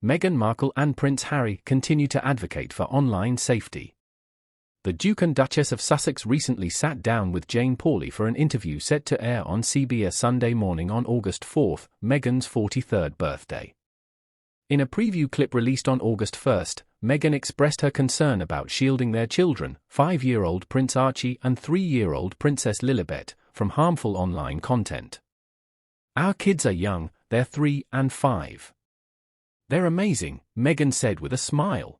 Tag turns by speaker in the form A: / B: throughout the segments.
A: Meghan Markle and Prince Harry continue to advocate for online safety. The Duke and Duchess of Sussex recently sat down with Jane Pauley for an interview set to air on CBS Sunday Morning on August 4, Meghan's 43rd birthday. In a preview clip released on August 1, Meghan expressed her concern about shielding their children, 5-year-old Prince Archie and 3-year-old Princess Lilibet, from harmful online content. "Our kids are young, they're 3 and 5. They're amazing," Meghan said with a smile.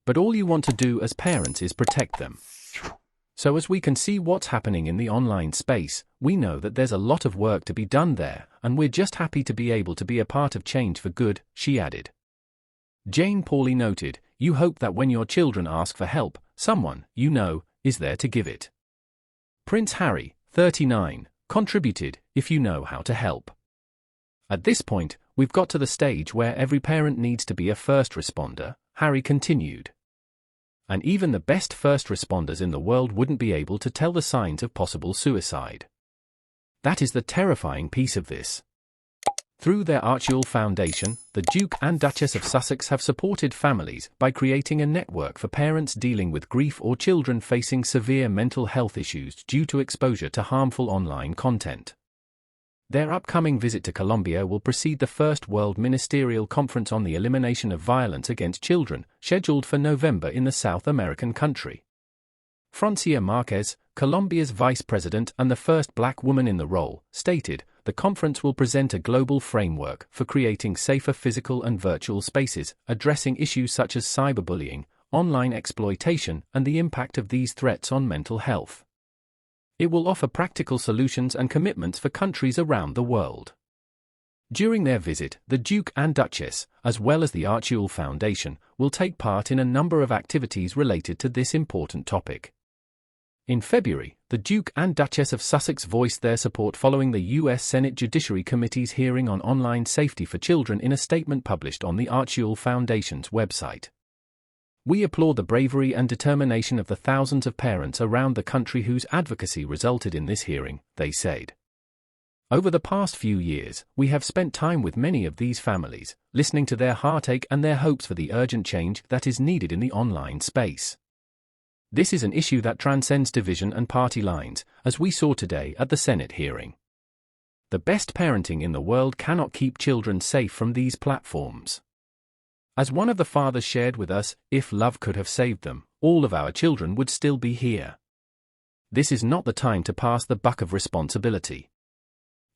A: "But all you want to do as parents is protect them. So as we can see what's happening in the online space, we know that there's a lot of work to be done there, and we're just happy to be able to be a part of change for good," she added. Jane Pauley noted, "You hope that when your children ask for help, someone, you know, is there to give it." Prince Harry, 39, contributed, "If you know how to help. At this point, we've got to the stage where every parent needs to be a first responder," Harry continued. "And even the best first responders in the world wouldn't be able to tell the signs of possible suicide. That is the terrifying piece of this." Through their Archie Foundation, the Duke and Duchess of Sussex have supported families by creating a network for parents dealing with grief or children facing severe mental health issues due to exposure to harmful online content. Their upcoming visit to Colombia will precede the First World Ministerial Conference on the Elimination of Violence Against Children, scheduled for November in the South American country. Francia Marquez, Colombia's vice president and the first black woman in the role, stated, "The conference will present a global framework for creating safer physical and virtual spaces, addressing issues such as cyberbullying, online exploitation, and the impact of these threats on mental health. It will offer practical solutions and commitments for countries around the world." During their visit, the Duke and Duchess, as well as the Archie Foundation, will take part in a number of activities related to this important topic. In February, the Duke and Duchess of Sussex voiced their support following the U.S. Senate Judiciary Committee's hearing on online safety for children in a statement published on the Archie Foundation's website. "We applaud the bravery and determination of the thousands of parents around the country whose advocacy resulted in this hearing," they said. "Over the past few years, we have spent time with many of these families, listening to their heartache and their hopes for the urgent change that is needed in the online space. This is an issue that transcends division and party lines, as we saw today at the Senate hearing. The best parenting in the world cannot keep children safe from these platforms. As one of the fathers shared with us, if love could have saved them, all of our children would still be here. This is not the time to pass the buck of responsibility.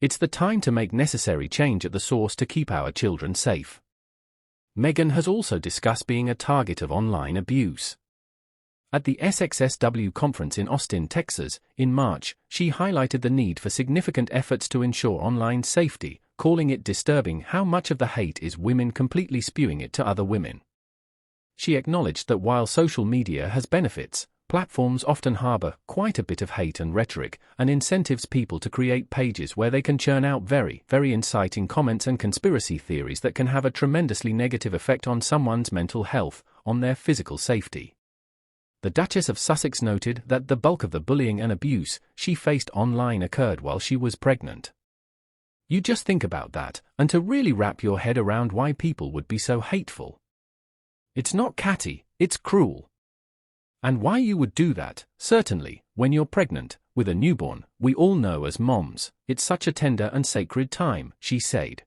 A: It's the time to make necessary change at the source to keep our children safe." Meghan has also discussed being a target of online abuse. At the SXSW conference in Austin, Texas, in March, she highlighted the need for significant efforts to ensure online safety, calling it disturbing how much of the hate is women completely spewing it to other women. She acknowledged that while social media has benefits, platforms often harbor quite a bit of hate and rhetoric, and incentives people to create pages where they can churn out very inciting comments and conspiracy theories that can have a tremendously negative effect on someone's mental health, on their physical safety. The Duchess of Sussex noted that the bulk of the bullying and abuse she faced online occurred while she was pregnant. "You just think about that, and to really wrap your head around why people would be so hateful. It's not catty, it's cruel. And why you would do that, certainly, when you're pregnant, with a newborn, we all know as moms, it's such a tender and sacred time," she said.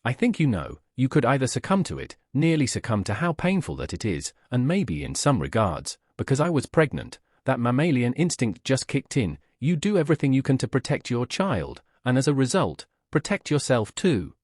A: "I think you could either succumb to it, nearly succumb to how painful that it is, and maybe in some regards, because I was pregnant, that mammalian instinct just kicked in, you do everything you can to protect your child, and as a result, protect yourself too,"